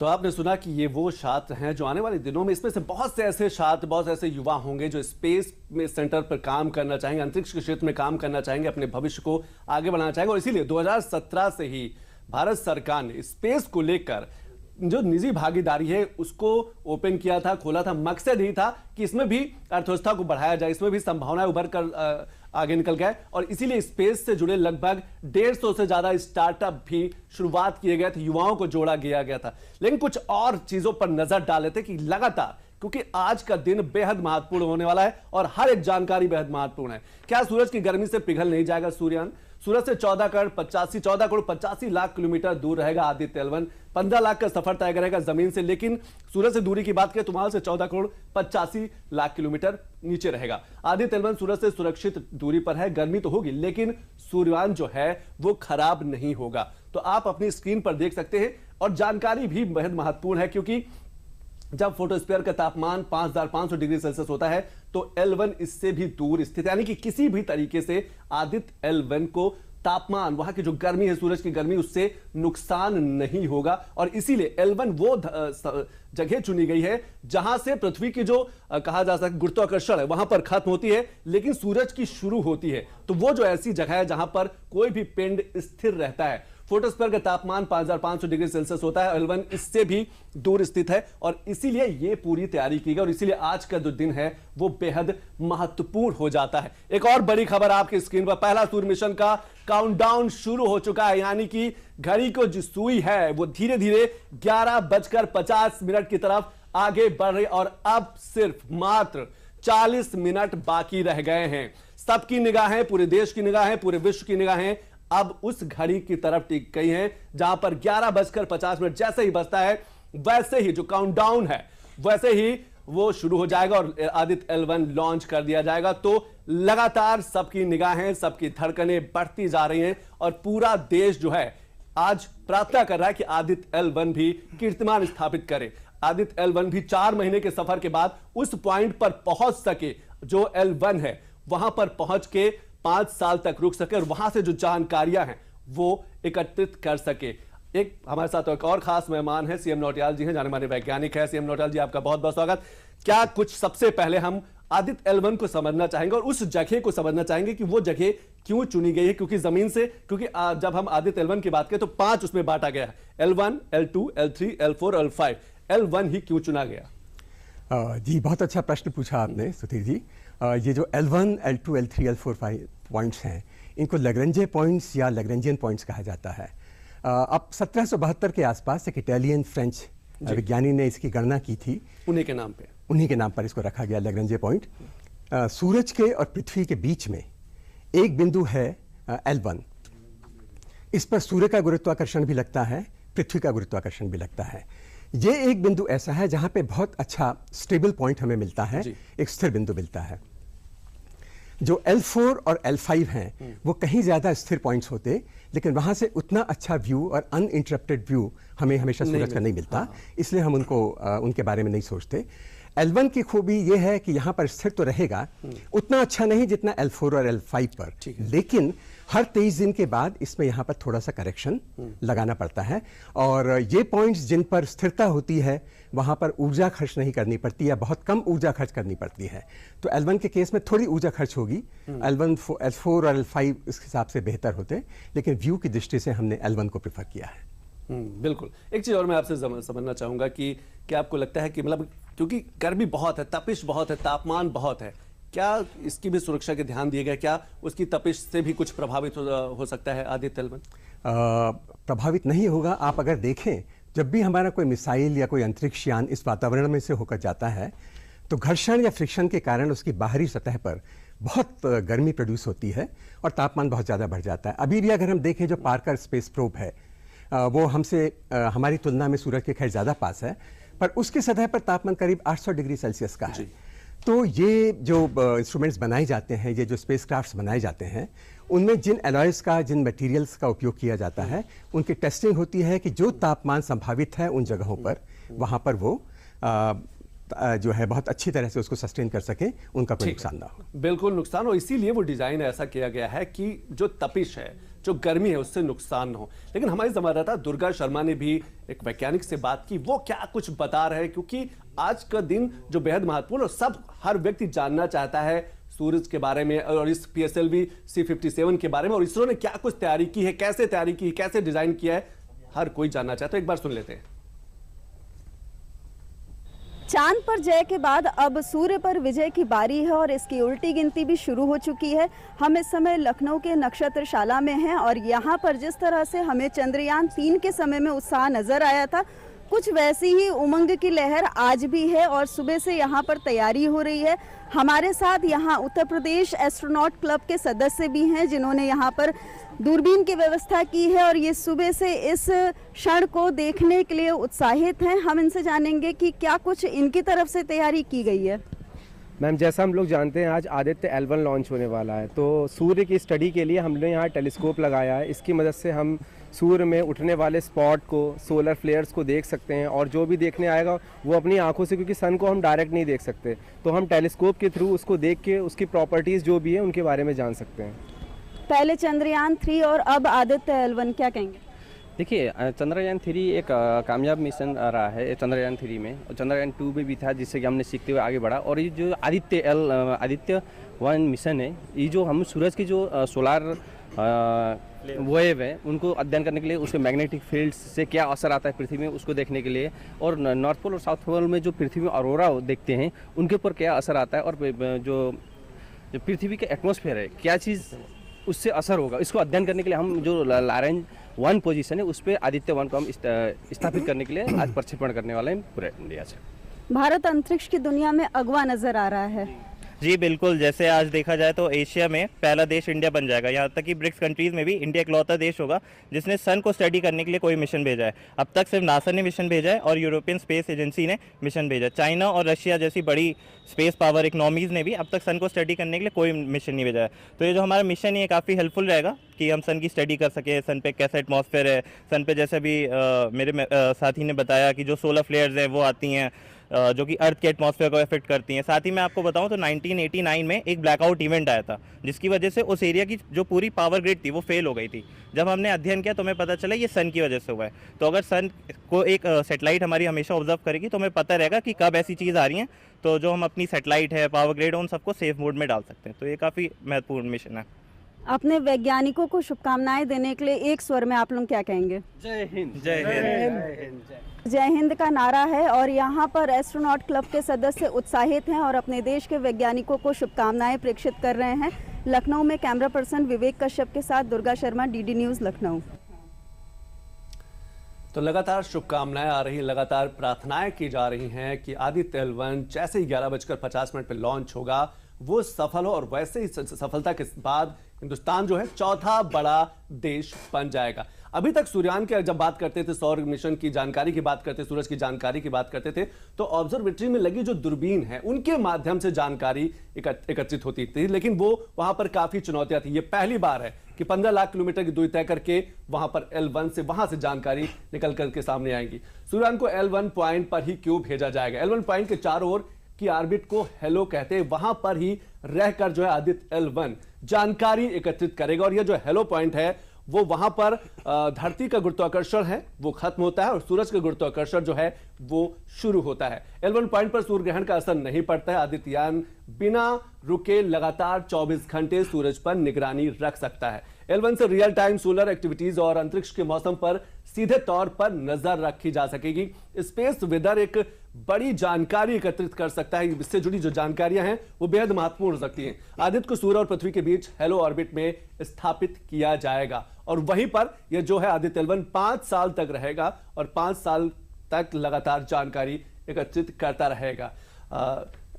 तो आपने सुना कि ये वो छात्र हैं जो आने वाले दिनों में, इसमें से बहुत से ऐसे छात्र, बहुत से ऐसे युवा होंगे जो स्पेस में सेंटर पर काम करना चाहेंगे, अंतरिक्ष के क्षेत्र में काम करना चाहेंगे, अपने भविष्य को आगे बढ़ाना चाहेंगे। और इसीलिए 2017 से ही भारत सरकार ने स्पेस को लेकर जो निजी भागीदारी है उसको ओपन किया था, खोला था। मकसद यही था कि इसमें भी अर्थव्यवस्था को बढ़ाया जाए, इसमें भी संभावनाएं उभर कर आगे निकल गए। और इसीलिए स्पेस से जुड़े लगभग 150 से ज्यादा स्टार्टअप भी शुरुआत किए गए थे, युवाओं को जोड़ा गया था। लेकिन कुछ और चीजों पर नजर डाले थे कि लगातार, क्योंकि आज का दिन बेहद महत्वपूर्ण होने वाला है और हर एक जानकारी बेहद महत्वपूर्ण है। क्या सूरज की गर्मी से पिघल नहीं जाएगा सूर्ययान? सूरज से 14 करोड़ 85 लाख किलोमीटर दूर रहेगा आदित्य L1। 15 लाख का सफर तय करेगा जमीन से। लेकिन सूरज से दूरी की बात करें तो वहां से 14 करोड़ 85 लाख किलोमीटर नीचे रहेगा। आदित्य L1 सूरज से सुरक्षित दूरी पर है। गर्मी तो होगी लेकिन सूर्ययान जो है वो खराब नहीं होगा। तो आप अपनी स्क्रीन पर देख सकते हैं। और जानकारी भी बेहद महत्वपूर्ण है, क्योंकि जब फोटोस्फीयर का तापमान 5500 डिग्री सेल्सियस होता है तो L1 इससे भी दूर स्थित है, यानी कि किसी भी तरीके से आदित्य L1 को तापमान, वहां की जो गर्मी है, सूरज की गर्मी, उससे नुकसान नहीं होगा। और इसीलिए L1 वो जगह चुनी गई है जहां से पृथ्वी की जो कहा जा सकता है गुरुत्वाकर्षण है वहां पर खत्म होती है लेकिन सूरज की शुरू होती है। तो वो जो ऐसी जगह है जहां पर कोई भी पिंड स्थिर रहता है। फोटोस्फीयर का तापमान 5500 डिग्री सेल्सियस होता है। L1 इससे भी दूर स्थित है और इसीलिए ये पूरी तैयारी की गई और इसीलिए आज का जो दिन है वो बेहद महत्वपूर्ण हो जाता है। एक और बड़ी खबर आपकी स्क्रीन पर, पहला सूर्य मिशन का काउंटडाउन शुरू हो चुका है, यानी कि घड़ी को जो सुई है वो धीरे धीरे 11:50 की तरफ आगे बढ़ रही और अब सिर्फ मात्र 40 मिनट बाकी रह गए हैं। सबकी निगाहें, पूरे देश की निगाहें, पूरे विश्व की निगाहें अब उस घड़ी की तरफ टिक गई हैं जहां पर 11:50 जैसे ही बजता है वैसे ही जो काउंटडाउन है वैसे ही वो शुरू हो जाएगा और आदित्य L1 लॉन्च कर दिया जाएगा। तो लगातार सबकी निगाहें, सबकी धड़कनें बढ़ती जा रही हैं और पूरा देश जो है आज प्रार्थना कर रहा है कि आदित्य L1 भी कीर्तिमान स्थापित करे। आदित्य L1 भी 4 महीने के सफर के बाद उस पॉइंट पर पहुंच सके जो L1 है, वहां पर पहुंच के 5 साल तक रुक सके और वहां से जो जानकारियां हैं वो एकत्रित कर सके। एक हमारे साथ एक और खास मेहमान है, सीएम नौटियाल जी हैं, जाने माने वैज्ञानिक है। सीएम नौटियाल जी, आपका बहुत बहुत स्वागत। क्या कुछ सबसे पहले हम आदित्य L1 को समझना चाहेंगे और उस जगह को समझना चाहेंगे कि वो जगह क्यों चुनी गई है, क्योंकि जमीन से, क्योंकि जब हम आदित्य L1 की बात करें तो 5 उसमें बांटा गया है, L1, L2, L3, L4, L5। L1 ही क्यों चुना गया? जी, बहुत अच्छा प्रश्न पूछा आपने सुधीर जी। ये जो L1, L2, L3, L4, 5 points हैं, इनको लैग्रेंजे पॉइंट्स या लैग्रेंजियन पॉइंट्स कहा जाता है। अब 1772 के आसपास एक इटालियन फ्रेंच विज्ञानी ने इसकी गणना की थी। उन्हीं के नाम पर इसको रखा गया लैग्रेंजे पॉइंट। सूरज के और पृथ्वी के बीच में एक बिंदु है L1। इस पर सूर्य का गुरुत्वाकर्षण भी लगता है, पृथ्वी का गुरुत्वाकर्षण भी लगता है। ये एक बिंदु ऐसा है जहां पे बहुत अच्छा स्टेबल पॉइंट हमें मिलता है, एक स्थिर बिंदु मिलता है। जो L4 और L5 हैं वो कहीं ज्यादा स्थिर पॉइंट्स होते, लेकिन वहां से उतना अच्छा व्यू और अनइंटरप्टेड व्यू हमें हमेशा सूरज का नहीं मिलता। इसलिए हम उनके बारे में नहीं सोचते। L1 की खूबी ये है कि यहाँ पर स्थिर तो रहेगा, उतना अच्छा नहीं जितना L4 और L5 पर, लेकिन हर 23 दिन के बाद इसमें यहाँ पर थोड़ा सा करेक्शन लगाना पड़ता है। और ये पॉइंट्स जिन पर स्थिरता होती है वहाँ पर ऊर्जा खर्च नहीं करनी पड़ती या बहुत कम ऊर्जा खर्च करनी पड़ती है। तो L1 के केस में थोड़ी ऊर्जा खर्च होगी। L4 और L5 इस हिसाब से बेहतर होते, लेकिन व्यू की दृष्टि से हमने L1 को प्रेफर किया है। बिल्कुल। एक चीज और मैं आपसे समझना चाहूंगा कि क्या आपको लगता है कि मतलब क्योंकि गर्मी बहुत है, तपिश बहुत है, तापमान बहुत है, क्या इसकी भी सुरक्षा के ध्यान दिए गए? क्या उसकी तपिश से भी कुछ प्रभावित हो सकता है आदित्य L1? प्रभावित नहीं होगा। आप अगर देखें, जब भी हमारा कोई मिसाइल या कोई अंतरिक्ष यान इस वातावरण में से होकर जाता है तो घर्षण या फ्रिक्शन के कारण उसकी बाहरी सतह पर बहुत गर्मी प्रोड्यूस होती है और तापमान बहुत ज़्यादा बढ़ जाता है। अभी भी अगर हम देखें, जो पार्कर स्पेस प्रोब है वो हमसे हमारी तुलना में सूरज के खैर ज़्यादा पास है, पर उसकी सतह पर तापमान करीब 800 डिग्री सेल्सियस का है। तो ये जो इंस्ट्रूमेंट्स बनाए जाते हैं, ये जो स्पेस क्राफ्ट्स बनाए जाते हैं, उनमें जिन एलॉयज का, जिन मटेरियल्स का उपयोग किया जाता है, उनकी टेस्टिंग होती है कि जो तापमान संभावित है उन जगहों पर, वहाँ पर वो जो है बहुत अच्छी तरह से उसको सस्टेन कर सके, उनका कोई नुकसान ना हो। बिल्कुल नुकसान हो, इसीलिए वो डिजाइन ऐसा किया गया है कि जो तपिश है, जो गर्मी है उससे नुकसान न हो। लेकिन हमारी संवाददाता दुर्गा शर्मा ने भी एक वैज्ञानिक से बात की, वो क्या कुछ बता रहे हैं, क्योंकि आज का दिन जो बेहद महत्वपूर्ण और हर व्यक्ति जानना चाहता है सूरज के बारे में और इस PSLV C57 के बारे में, और इसरो ने क्या कुछ तैयारी की है, कैसे तैयारी की है, कैसे डिजाइन किया है, हर कोई जानना चाहता है। एक बार सुन लेते हैं। चांद पर जय के बाद अब सूर्य पर विजय की बारी है और इसकी उल्टी गिनती भी शुरू हो चुकी है। हम इस समय लखनऊ के नक्षत्रशाला में हैं और यहाँ पर जिस तरह से हमें चंद्रयान 3 के समय में उत्साह नजर आया था, कुछ वैसी ही उमंग की लहर आज भी है और सुबह से यहाँ पर तैयारी हो रही है। हमारे साथ यहाँ उत्तर प्रदेश एस्ट्रोनॉट क्लब के सदस्य भी हैं जिन्होंने यहाँ पर दूरबीन की व्यवस्था की है और ये सुबह से इस क्षण को देखने के लिए उत्साहित हैं। हम इनसे जानेंगे कि क्या कुछ इनकी तरफ से तैयारी की गई है। मैम, जैसा हम लोग जानते हैं आज आदित्य L1 लॉन्च होने वाला है, तो सूर्य की स्टडी के लिए हमने यहाँ टेलीस्कोप लगाया है। इसकी मदद से हम सूर्य में उठने वाले स्पॉट को, सोलर फ्लेयर्स को देख सकते हैं और जो भी देखने आएगा वो अपनी आंखों से, क्योंकि सन को हम डायरेक्ट नहीं देख सकते, तो हम टेलीस्कोप के थ्रू उसको देख के उसकी प्रॉपर्टीज़ जो भी है उनके बारे में जान सकते हैं। पहले चंद्रयान 3 और अब आदित्य L1, क्या कहेंगे? देखिए, चंद्रयान 3 एक कामयाब मिशन रहा है चंद्रयान 3 में, और चंद्रयान 2 में भी था, जिससे कि हमने सीखते हुए आगे बढ़ा। और ये जो आदित्य 1 मिशन है, ये जो हम सूरज की जो सोलार वेव है उनको अध्ययन करने के लिए, उसके मैग्नेटिक फील्ड से क्या असर आता है पृथ्वी में, उसको देखने के लिए, और नॉर्थ पोल और साउथ पोल में जो पृथ्वी में अरोरा देखते हैं उनके ऊपर क्या असर आता है, और जो पृथ्वी के एटमॉस्फेयर है क्या चीज़ उससे असर होगा, इसको अध्ययन करने के लिए हम जो लॉरेंज 1 पोजीशन है उस पर आदित्य 1 को हम स्थापित करने के लिए आज प्रक्षेपण करने वाले हैं पूरे इंडिया से। भारत अंतरिक्ष की दुनिया में अगवा नजर आ रहा है। जी बिल्कुल, जैसे आज देखा जाए तो एशिया में पहला देश इंडिया बन जाएगा। यहाँ तक कि ब्रिक्स कंट्रीज में भी इंडिया इकलौता देश होगा जिसने सन को स्टडी करने के लिए कोई मिशन भेजा है। अब तक सिर्फ नासा ने मिशन भेजा है और यूरोपियन स्पेस एजेंसी ने मिशन भेजा है। चाइना और रशिया जैसी बड़ी स्पेस पावर इकोनॉमीज़ ने भी अब तक सन को स्टडी करने के लिए कोई मिशन नहीं भेजा है। तो ये जो हमारा मिशन है ये काफ़ी हेल्पफुल रहेगा कि हम सन की स्टडी कर सकें, सन पे कैसा एटमॉस्फेयर है, सन पे जैसे भी मेरे साथी ने बताया कि जो सोलर फ्लेयर्स हैं वो आती हैं जो कि अर्थ के एटमॉस्फेयर को अफेक्ट करती हैं। साथ ही मैं आपको बताऊं तो 1989 में एक ब्लैकआउट इवेंट आया था जिसकी वजह से उस एरिया की जो पूरी पावर ग्रिड थी वो फेल हो गई थी। जब हमने अध्ययन किया तो हमें पता चला ये सन की वजह से हुआ है। तो अगर सन को एक सेटेलाइट हमारी हमेशा ऑब्जर्व करेगी तो हमें पता रहेगा कि कब ऐसी चीज़ आ रही हैं, तो जो हम अपनी सेटेलाइट है, पावर ग्रिड है, उन सबको सेफ मोड में डाल सकते हैं। तो ये काफ़ी महत्वपूर्ण मिशन है। अपने वैज्ञानिकों को शुभकामनाएं देने के लिए एक स्वर में आप लोग क्या कहेंगे? जय हिंद। जय हिंद। जय हिंद का नारा है और यहाँ पर एस्ट्रोनॉट क्लब के सदस्य उत्साहित हैं और अपने देश के वैज्ञानिकों को शुभकामनाएं प्रेषित कर रहे हैं। लखनऊ में कैमरा पर्सन विवेक कश्यप के साथ दुर्गा शर्मा, DD न्यूज़ लखनऊ। तो लगातार शुभकामनाएं आ रही हैं, लगातार प्रार्थनाएं की जा रही हैं कि आदित्य L1 जैसे ही 11:50 पर लॉन्च होगा वो सफल हो और वैसे ही सफलता के बाद हिंदुस्तान जो है चौथा बड़ा देश बन जाएगा। अभी तक सूर्यान की जब बात करते थे, सौर मिशन की जानकारी की बात करते, सूरज की जानकारी की बात करते थे, तो ऑब्जर्वेटरी में लगी जो दूरबीन है उनके माध्यम से जानकारी एकत्रित होती थी, लेकिन वो वहां पर काफी चुनौतियां थी। ये पहली बार है कि 15 लाख किलोमीटर की दूरी तय करके वहां पर L1 से वहां से जानकारी निकल करके सामने आएंगी। सूर्यान को L1 पॉइंट पर ही क्यों भेजा जाएगा? L1 पॉइंट के चारों ओर की ऑर्बिट को हेलो कहते हैं, वहां पर ही रहकर जो है आदित्य L1 जानकारी एकत्रित करेगा। और ये जो हेलो पॉइंट है वो वहां पर धरती का गुरुत्वाकर्षण है वो खत्म होता है और सूरज का गुरुत्वाकर्षण जो है वो शुरू होता है। L1 पॉइंट पर सूर्य ग्रहण का असर नहीं पड़ता है। आदित्ययान बिना रुके लगातार 24 घंटे सूरज पर निगरानी रख सकता है। L1 से रियल टाइम सोलर एक्टिविटीज और अंतरिक्ष के मौसम पर सीधे तौर पर नजर रखी जा सकेगी। स्पेस वेदर एक बड़ी जानकारी एकत्रित कर सकता है। इससे जुड़ी जो जानकारियां हैं वो बेहद महत्वपूर्ण हो सकती हैं। आदित्य को सूर्य और पृथ्वी के बीच हेलो ऑर्बिट में स्थापित किया जाएगा और वहीं पर यह जो है आदित्य L1 5 साल तक रहेगा और 5 साल तक लगातार जानकारी एकत्रित करता रहेगा।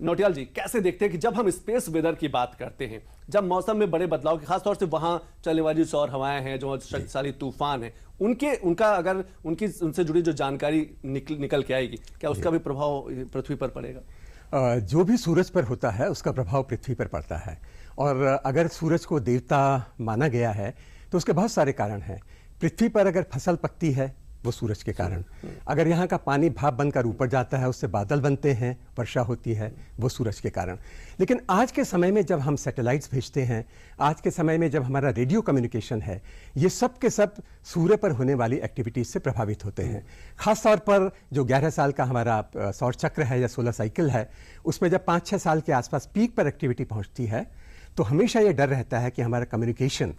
नोटियाल जी, कैसे देखते हैं कि जब हम स्पेस वेदर की बात करते हैं, जब मौसम में बड़े बदलाव की, खासतौर से वहां चलने वाली सौर हवाएं हैं, जो शक्तिशाली तूफान है, उनसे जुड़ी जो जानकारी निकल के आएगी, क्या उसका भी प्रभाव पृथ्वी पर पड़ेगा? जो भी सूरज पर होता है उसका प्रभाव पृथ्वी पर पड़ता है। और अगर सूरज को देवता माना गया है तो उसके बहुत सारे कारण हैं। पृथ्वी पर अगर फसल पकती है वो सूरज के कारण। अगर यहाँ का पानी भाप बनकर ऊपर जाता है, उससे बादल बनते हैं, वर्षा होती है, वो सूरज के कारण। लेकिन आज के समय में जब हम सैटेलाइट्स भेजते हैं, आज के समय में जब हमारा रेडियो कम्युनिकेशन है, ये सब के सब सूर्य पर होने वाली एक्टिविटीज से प्रभावित होते हैं। खास तौर पर जो 11 साल का हमारा सौर चक्र है या सोलर साइकिल है, उसमें जब 5-6 साल के आसपास पीक पर एक्टिविटी पहुंचती है, तो हमेशा ये डर रहता है कि हमारा कम्युनिकेशन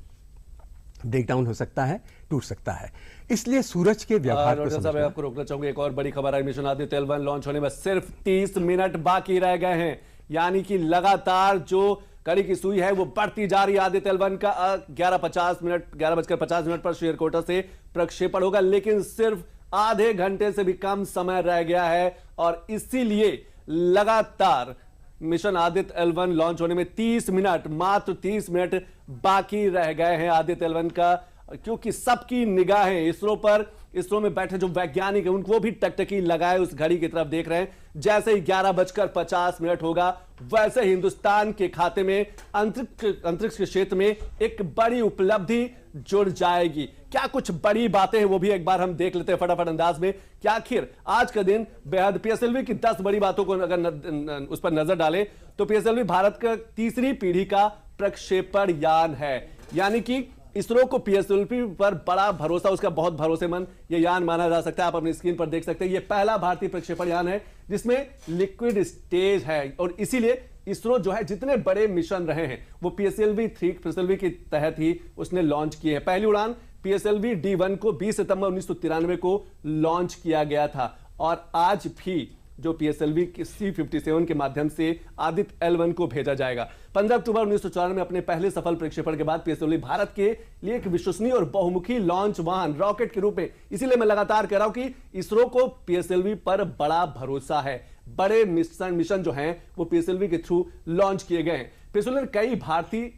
ब्रेक डाउन हो सकता है, टूट सकता है। इसलिए सूरज के व्यवहार को साहब, मैं आपको रोकना चाहूंगा। एक और बड़ी खबर है, मिशन आदित्य L1 लॉन्च होने में सिर्फ 30 मिनट बाकी रह गए हैं, यानी कि लगातार जो कड़ी की सुई है वो बढ़ती जा रही है। आदित्य L1 का 11:50 पर श्रीहरिकोटा से प्रक्षेपण होगा, लेकिन सिर्फ आधे घंटे से भी कम समय रह गया है और इसीलिए लगातार मिशन आदित्य L1 लॉन्च होने में 30 मिनट, मात्र 30 मिनट बाकी रह गए हैं आदित्य L1 का, क्योंकि सबकी निगाहें इसरो पर, इसरो में बैठे जो वैज्ञानिक हैं उनको भी टकटकी लगाए उस घड़ी की तरफ देख रहे हैं। जैसे ही 11:50 होगा, वैसे हिंदुस्तान के खाते में अंतरिक्ष के क्षेत्र में एक बड़ी उपलब्धि जुड़ जाएगी। क्या कुछ बड़ी बातें हैं वो भी एक बार हम देख लेते हैं फटाफट अंदाज में। क्या आखिर आज का दिन बेहद, पीएसएलवी की 10 बड़ी बातों को अगर उस पर नजर डालें तो पीएसएलवी भारत का तीसरी पीढ़ी का प्रक्षेपण यान है, यानी कि इसरो को पीएसएलवी पर बड़ा भरोसा, उसका बहुत भरोसेमंद ये यान माना जा सकता है। आप अपनी स्क्रीन पर देख सकते हैं, ये पहला भारतीय प्रक्षेपण यान है जिसमें लिक्विड स्टेज है और इसीलिए इसरो जो है जितने बड़े मिशन रहे हैं वो पीएसएलवी के तहत ही उसने लॉन्च किए हैं। पहली उड़ान पीएसएलवी D1 को 20 सितंबर 1993 को लॉन्च किया गया था और आज भी जो पीएसएलवी C-57 के माध्यम से आदित्य L1 को भेजा जाएगा। 15 अक्टूबर 1994 में अपने पहले सफल प्रक्षेपण के बाद पीएसएलवी भारत के लिए एक विश्वसनीय और बहुमुखी लॉन्च वाहन, रॉकेट के रूप में, इसीलिए मैं लगातार कह रहा हूं कि इसरो को पीएसएलवी पर बड़ा भरोसा है। बड़े मिशन जो हैं वो पीएसएलवी के थ्रू लॉन्च किए गए हैं। पीएसएलवी ने कई भारतीय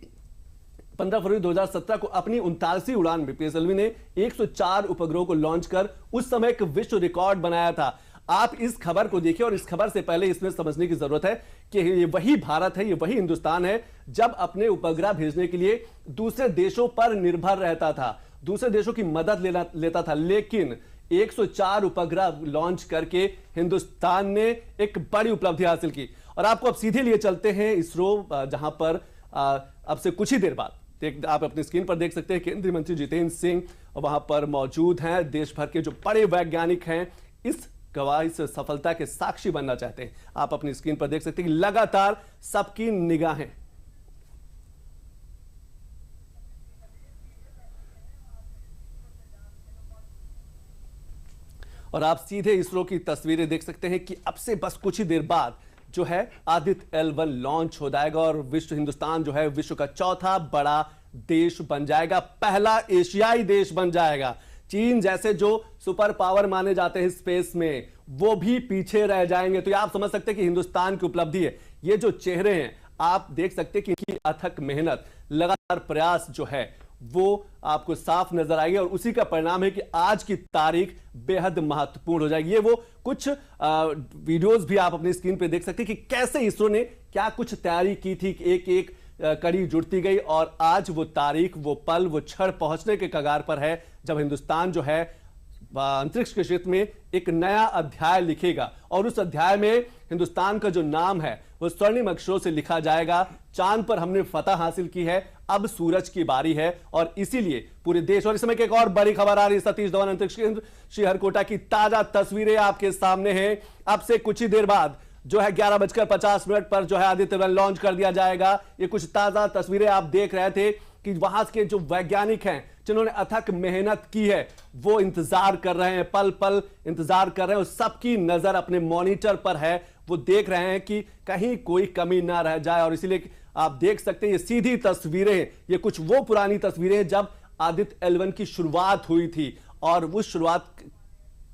15 फरवरी 2017 को अपनी 39वीं उड़ान में पीएसएलवी ने 104 उपग्रहों को लॉन्च कर उस समय एक विश्व रिकॉर्ड बनाया था। आप इस खबर को देखिए और इस खबर से पहले इसमें समझने की जरूरत है कि ये वही भारत है, ये वही हिंदुस्तान है जब अपने उपग्रह भेजने के लिए दूसरे देशों पर निर्भर रहता था, दूसरे देशों की मदद लेता था, लेकिन 104 उपग्रह लॉन्च करके हिंदुस्तान ने एक बड़ी उपलब्धि हासिल की। और आपको अब सीधे लिए चलते हैं इसरो, जहां पर अब से कुछ ही देर बाद आप अपनी स्क्रीन पर देख सकते हैं केंद्रीय मंत्री जितेंद्र सिंह वहां पर मौजूद हैं। देश भर के जो बड़े वैज्ञानिक हैं इस गवाही से सफलता के साक्षी बनना चाहते हैं। आप अपनी स्क्रीन पर देख सकते हैं कि लगातार सबकी निगाहें और आप सीधे इसरो की तस्वीरें देख सकते हैं कि अब से बस कुछ ही देर बाद जो है आदित्य L1 लॉन्च हो जाएगा और हिंदुस्तान जो है विश्व का चौथा बड़ा देश बन जाएगा, पहला एशियाई देश बन जाएगा। चीन जैसे जो सुपर पावर माने जाते हैं स्पेस में वो भी पीछे रह जाएंगे। तो ये आप समझ सकते हैं कि हिंदुस्तान की उपलब्धि है। ये जो चेहरे हैं आप देख सकते हैं कि इनकी अथक मेहनत, लगातार प्रयास जो है वो आपको साफ नजर आएगी और उसी का परिणाम है कि आज की तारीख बेहद महत्वपूर्ण हो जाएगी। ये वो कुछ वीडियोस भी आप अपनी स्क्रीन पे देख सकते हैं कि कैसे इसरो ने क्या कुछ तैयारी की थी, एक एक कड़ी जुड़ती गई और आज वो तारीख, वो पल, वो क्षण पहुंचने के कगार पर है जब हिंदुस्तान जो है अंतरिक्ष के क्षेत्र में एक नया अध्याय लिखेगा और उस अध्याय में हिंदुस्तान का जो नाम है वो स्वर्णिम अक्षरों से लिखा जाएगा। चांद पर हमने फतह हासिल की है, अब सूरज की बारी है और इसीलिए पूरे देश। और इस समय की एक और बड़ी खबर आ रही है, सतीश धवन अंतरिक्ष केंद्र श्रीहरिकोटा की ताजा तस्वीरें आपके सामने हैं। अब से कुछ ही देर बाद जो है 11:50 पर जो है आदित्य L1 लॉन्च कर दिया जाएगा। ये कुछ ताजा तस्वीरें आप देख रहे थे कि वहां के जो वैज्ञानिक हैं जिन्होंने अथक मेहनत की है वो इंतजार कर रहे हैं, पल पल इंतजार कर रहे हैं और सबकी नजर अपने मॉनिटर पर है। वो देख रहे हैं कि कहीं कोई कमी ना रह जाए और इसीलिए आप देख सकते हैं ये सीधी तस्वीरें, ये कुछ वो पुरानी तस्वीरें हैं जब आदित्य L1 की शुरुआत हुई थी और उस शुरुआत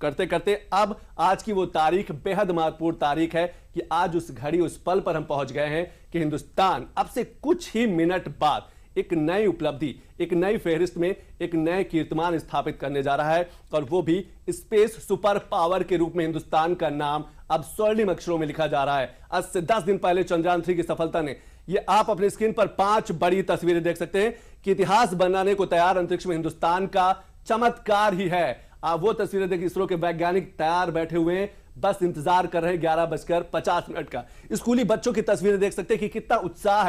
करते करते अब आज की वो तारीख बेहद महत्वपूर्ण तारीख है कि आज उस घड़ी, उस पल पर हम पहुंच गए हैं कि हिंदुस्तान अब से कुछ ही मिनट बाद एक नई उपलब्धि, एक नई फहरिस्त में एक नए कीर्तिमान स्थापित करने जा रहा है और वो भी स्पेस सुपर पावर के रूप में हिंदुस्तान का नाम अब स्वर्णिम अक्षरों में लिखा जा रहा है। आज से 10 दिन पहले चंद्रयान 3 की सफलता ने, ये आप अपनी स्क्रीन पर 5 बड़ी तस्वीरें देख सकते हैं कि इतिहास बनाने को तैयार अंतरिक्ष में हिंदुस्तान का चमत्कार ही है। आप वो तस्वीरें देखिए, इसरो के वैज्ञानिक तैयार बैठे हुए हैं, बस इंतजार कर रहे हैं 11:50 का। स्कूली बच्चों की तस्वीरें देख सकते हैं कि कितना उत्साह है।